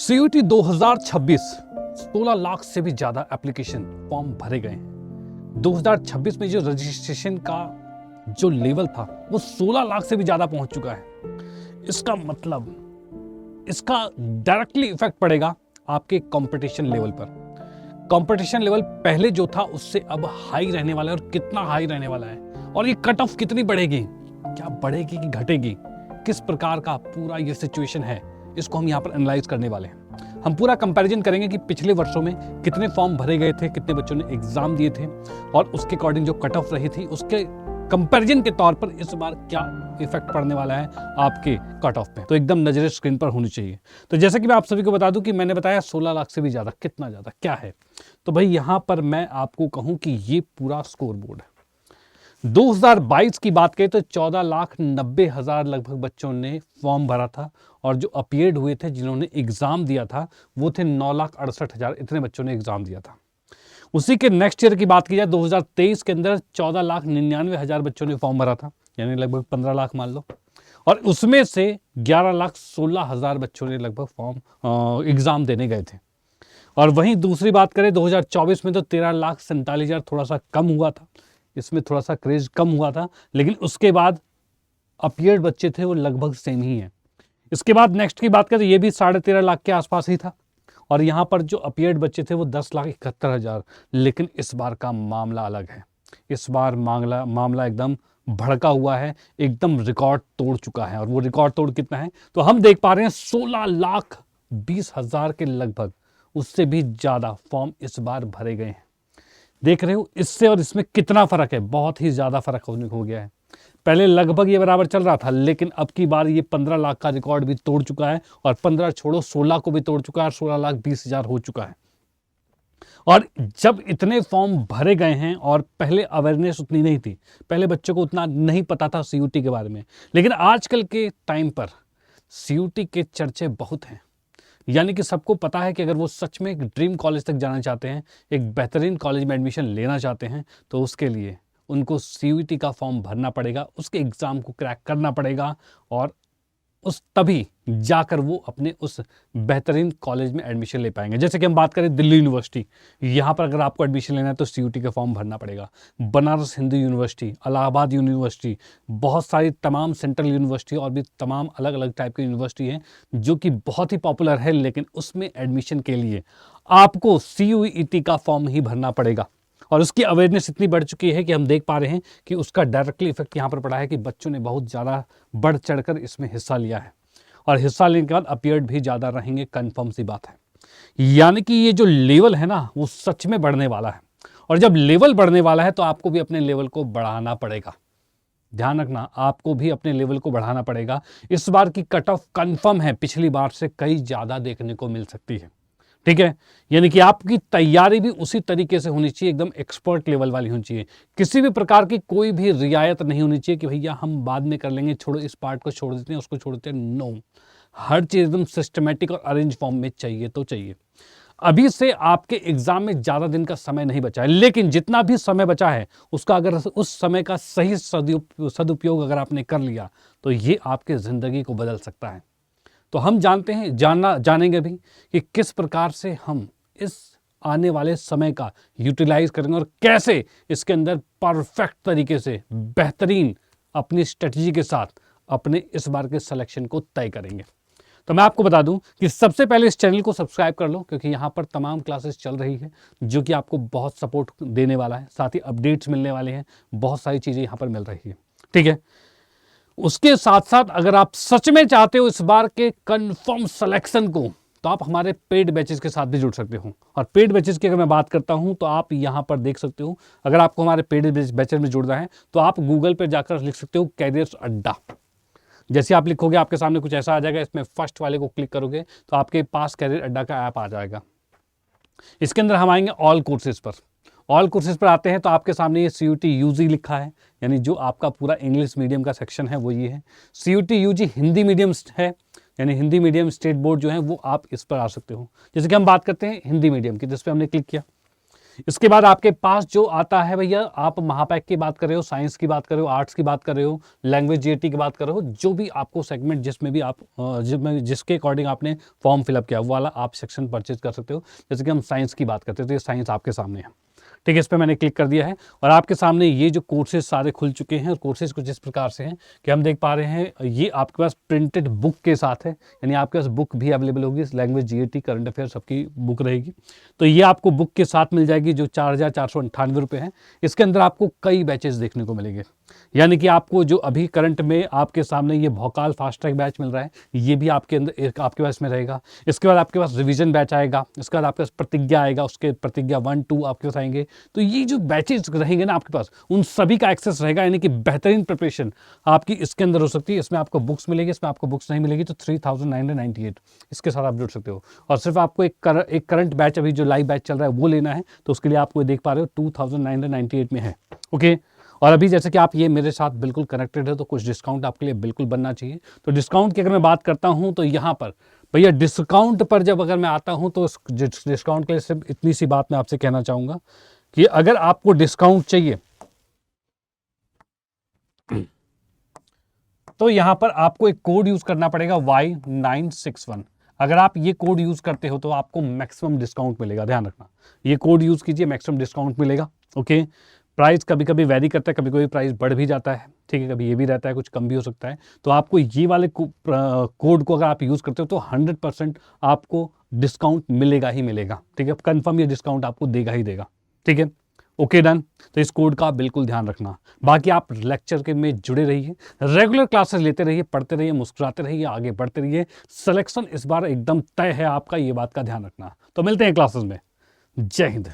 CUT 2026 16 lakh से भी ज्यादा एप्लीकेशन फॉर्म भरे गए हैं। 2026 में जो रजिस्ट्रेशन का जो लेवल था वो 16 लाख से भी ज्यादा पहुंच चुका है। इसका मतलब इसका डायरेक्टली इफेक्ट पड़ेगा आपके कंपटीशन लेवल पर। कंपटीशन लेवल पहले जो था उससे अब हाई रहने वाला है, और कितना हाई रहने वाला है, और ये कट ऑफ कितनी बढ़ेगी, क्या बढ़ेगी कि घटेगी, किस प्रकार का पूरा ये सिचुएशन है, इसको हम यहाँ पर एनालाइज करने वाले हैं। हम पूरा कंपैरिजन करेंगे कि पिछले वर्षों में कितने फॉर्म भरे गए थे, कितने बच्चों ने एग्जाम दिए थे, और उसके अकॉर्डिंग जो कट ऑफ रही थी उसके कंपैरिजन के तौर पर इस बार क्या इफेक्ट पड़ने वाला है आपके कट ऑफ पे। तो एकदम नजरें स्क्रीन पर होनी चाहिए। तो जैसे कि मैं आप सभी को बता दूं कि मैंने बताया 16 लाख से भी ज्यादा, कितना ज्यादा क्या है, तो भाई यहां पर मैं आपको कहूं कि ये पूरा स्कोर बोर्ड है। 2022 की बात करें तो 14,90,000 लगभग बच्चों ने फॉर्म भरा था, और जो अपीयर्ड हुए थे, जिन्होंने एग्जाम दिया था, वो थे 9,68,000। इतने बच्चों ने एग्जाम दिया था। उसी के नेक्स्ट ईयर की बात की जाए 2023 के अंदर 14,99,000 बच्चों ने फॉर्म भरा था, यानी लगभग 15 लाख मान लो, और उसमें से 11,16,000 बच्चों ने लगभग फॉर्म एग्जाम देने गए थे। और वहीं दूसरी बात करें 2024 में तो 13,47,000, थोड़ा सा कम हुआ था, इसमें थोड़ा सा क्रेज कम हुआ था, लेकिन उसके बाद अपीयर्ड बच्चे थे वो लगभग सेम ही है। इसके बाद नेक्स्ट की बात करें तो ये भी 13.5 लाख के आसपास ही था, और यहाँ पर जो अपीयर्ड बच्चे थे वो 10,71,000। लेकिन इस बार का मामला अलग है। इस बार मामला एकदम भड़का हुआ है, एकदम रिकॉर्ड तोड़ चुका है। और वो रिकॉर्ड तोड़ कितना है तो हम देख पा रहे हैं 16,20,000 के लगभग, उससे भी ज्यादा फॉर्म इस बार भरे गए हैं। देख रहे हो इससे और इसमें कितना फर्क है, बहुत ही ज्यादा फर्क हो गया है। पहले लगभग ये बराबर चल रहा था, लेकिन अब की बार ये 15 लाख का रिकॉर्ड भी तोड़ चुका है, और 15 छोड़ो 16 को भी तोड़ चुका है, और 16,20,000 हो चुका है। और जब इतने फॉर्म भरे गए हैं, और पहले अवेयरनेस उतनी नहीं थी, पहले बच्चों को उतना नहीं पता था सीयूटी के बारे में, लेकिन आजकल के टाइम पर सीयूटी के चर्चे बहुत हैं। यानी कि सबको पता है कि अगर वो सच में एक ड्रीम कॉलेज तक जाना चाहते हैं, एक बेहतरीन कॉलेज में एडमिशन लेना चाहते हैं, तो उसके लिए उनको सीयूटी का फॉर्म भरना पड़ेगा, उसके एग्ज़ाम को क्रैक करना पड़ेगा, और उस तभी जाकर वो अपने उस बेहतरीन कॉलेज में एडमिशन ले पाएंगे। जैसे कि हम बात करें दिल्ली यूनिवर्सिटी, यहाँ पर अगर आपको एडमिशन लेना है तो सीयूटी का फॉर्म भरना पड़ेगा। बनारस हिंदू यूनिवर्सिटी, इलाहाबाद यूनिवर्सिटी, बहुत सारी तमाम सेंट्रल यूनिवर्सिटी और भी तमाम अलग अलग टाइप की यूनिवर्सिटी हैं जो कि बहुत ही पॉपुलर है, लेकिन उसमें एडमिशन के लिए आपको सीयूईटी का फॉर्म ही भरना पड़ेगा। और उसकी अवेयरनेस इतनी बढ़ चुकी है कि हम देख पा रहे हैं कि उसका डायरेक्टली इफेक्ट यहाँ पर पड़ा है कि बच्चों ने बहुत ज़्यादा बढ़ चढ़कर इसमें हिस्सा लिया है, और हिस्सा लेने के बाद अपीयर्ड भी ज़्यादा रहेंगे, कंफर्म सी बात है। यानी कि ये जो लेवल है ना वो सच में बढ़ने वाला है, और जब लेवल बढ़ने वाला है तो आपको भी अपने लेवल को बढ़ाना पड़ेगा। ध्यान रखना, आपको भी अपने लेवल को बढ़ाना पड़ेगा। इस बार की कट ऑफ कंफर्म है, पिछली बार से कई ज़्यादा देखने को मिल सकती है। ठीक है, यानी कि आपकी तैयारी भी उसी तरीके से होनी चाहिए, एकदम एक्सपर्ट लेवल वाली होनी चाहिए। किसी भी प्रकार की कोई भी रियायत नहीं होनी चाहिए कि भैया हम बाद में कर लेंगे, छोड़ो इस पार्ट को छोड़ देते हैं, उसको छोड़ देते हैं। नो, हर चीज एकदम सिस्टमेटिक और अरेंज फॉर्म में चाहिए तो चाहिए। अभी से आपके एग्जाम में ज्यादा दिन का समय नहीं बचा है, लेकिन जितना भी समय बचा है उसका अगर उस समय का सही सदुपयोग अगर आपने कर लिया तो ये आपके जिंदगी को बदल सकता है। तो हम जानेंगे भी कि किस प्रकार से हम इस आने वाले समय का यूटिलाइज करेंगे, और कैसे इसके अंदर परफेक्ट तरीके से बेहतरीन अपनी स्ट्रेटजी के साथ अपने इस बार के सिलेक्शन को तय करेंगे। तो मैं आपको बता दूं कि सबसे पहले इस चैनल को सब्सक्राइब कर लो, क्योंकि यहाँ पर तमाम क्लासेस चल रही है जो कि आपको बहुत सपोर्ट देने वाला है, साथ ही अपडेट्स मिलने वाले हैं, बहुत सारी चीज़ें यहाँ पर मिल रही है। ठीक है, उसके साथ साथ अगर आप सच में चाहते हो इस बार के कंफर्म सिलेक्शन को, तो आप हमारे पेड बैचेस के साथ भी जुड़ सकते हो। और पेड बैचेस की अगर मैं बात करता हूं तो आप यहां पर देख सकते हो, अगर आपको हमारे पेड बैचेस में जुड़ना है तो आप गूगल पर जाकर लिख सकते हो कैरियर्स अड्डा। जैसे आप लिखोगे आपके सामने कुछ ऐसा आ जाएगा, इसमें फर्स्ट वाले को क्लिक करोगे तो आपके पास कैरियर अड्डा का ऐप आ जाएगा। इसके अंदर हम आएंगे ऑल कोर्सेज पर। ऑल कोर्सेज पर आते हैं तो आपके सामने ये सीयूटी यूजी लिखा है, यानी जो आपका पूरा इंग्लिश मीडियम का सेक्शन है वो ये है। सीयूटी यूजी हिंदी मीडियम है, यानी हिंदी मीडियम स्टेट बोर्ड जो है वो आप इस पर आ सकते हो। जैसे कि हम बात करते हैं हिंदी मीडियम की, जिस पर हमने क्लिक किया, इसके बाद आपके पास जो आता है भैया, आप महापैक की बात कर रहे हो, साइंस की बात कर रहे हो, आर्ट्स की बात कर रहे हो, लैंग्वेज जीएटी की बात कर रहे हो, जो भी आपको सेगमेंट जिसमें भी आप जिसके अकॉर्डिंग आपने फॉर्म फिलअप किया वो वाला आप सेक्शन परचेज कर सकते हो। जैसे कि हम साइंस की बात करते हैं तो ये साइंस आपके सामने है, ठीक है। इस पर मैंने क्लिक कर दिया है और आपके सामने ये जो कोर्सेज सारे खुल चुके हैं और कोर्सेज कुछ इस प्रकार से हैं कि हम देख पा रहे हैं ये आपके पास प्रिंटेड बुक के साथ है, यानी आपके पास बुक भी अवेलेबल होगी, लैंग्वेज जीएटी करंट अफेयर सबकी बुक रहेगी। तो ये आपको बुक के साथ मिल जाएगी जो 4,498 रुपये है। इसके अंदर आपको कई बैचेस देखने को मिलेंगे, यानी कि आपको जो अभी करंट में आपके सामने ये भोकाल फास्ट ट्रैक बैच मिल रहा है, ये भी आपके अंदर आपके पास में रहेगा। इसके बाद आपके पास रिवीजन बैच आएगा, इसके बाद आपके पास प्रतिज्ञा आएगा, उसके प्रतिज्ञा 1, 2 आपके पास आएंगे। तो ये जो बैचेस रहेंगे ना आपके पास, उन सभी का एक्सेस रहेगा, यानी कि बेहतरीन प्रिपरेशन आपकी इसके अंदर हो सकती है। इसमें आपको बुक्स मिलेगी, इसमें आपको बुक्स नहीं मिलेगी तो 3,998 इसके साथ आप जुड़ सकते हो। और सिर्फ आपको एक करंट बैच अभी जो लाइव बैच चल रहा है वो लेना है, तो उसके लिए आपको देख पा रहे हो 2,998 में है, ओके। और अभी जैसे कि आप ये मेरे साथ बिल्कुल कनेक्टेड है तो कुछ डिस्काउंट आपके लिए बिल्कुल बनना चाहिए। तो डिस्काउंट की अगर मैं बात करता हूं तो यहाँ पर भैया डिस्काउंट पर जब अगर मैं आता हूं तो इस डिस्काउंट के लिए सिर्फ इतनी सी बात मैं आपसे कहना चाहूंगा कि अगर आपको डिस्काउंट चाहिए तो यहां पर आपको एक कोड यूज करना पड़ेगा Y961। अगर आप ये कोड यूज करते हो तो आपको मैक्सिमम डिस्काउंट मिलेगा, ध्यान रखना ये कोड यूज कीजिए, मैक्सिमम डिस्काउंट मिलेगा, ओके। प्राइस कभी कभी वेरी करता है, कभी कभी प्राइस बढ़ भी जाता है, ठीक है, कभी ये भी रहता है, कुछ कम भी हो सकता है। तो आपको ये वाले कोड को अगर आप यूज करते हो तो 100% आपको डिस्काउंट मिलेगा ही मिलेगा, ठीक है, कंफर्म ये डिस्काउंट आपको देगा ही देगा, ठीक है, ओके डन। तो इस कोड का बिल्कुल ध्यान रखना। बाकी आप लेक्चर के में जुड़े रहिए, रेगुलर क्लासेस लेते रहिए, पढ़ते रहिए, मुस्कुराते रहिए, आगे बढ़ते रहिए। सिलेक्शन इस बार एकदम तय है आपका, ये बात का ध्यान रखना। तो मिलते हैं क्लासेस में। जय हिंद।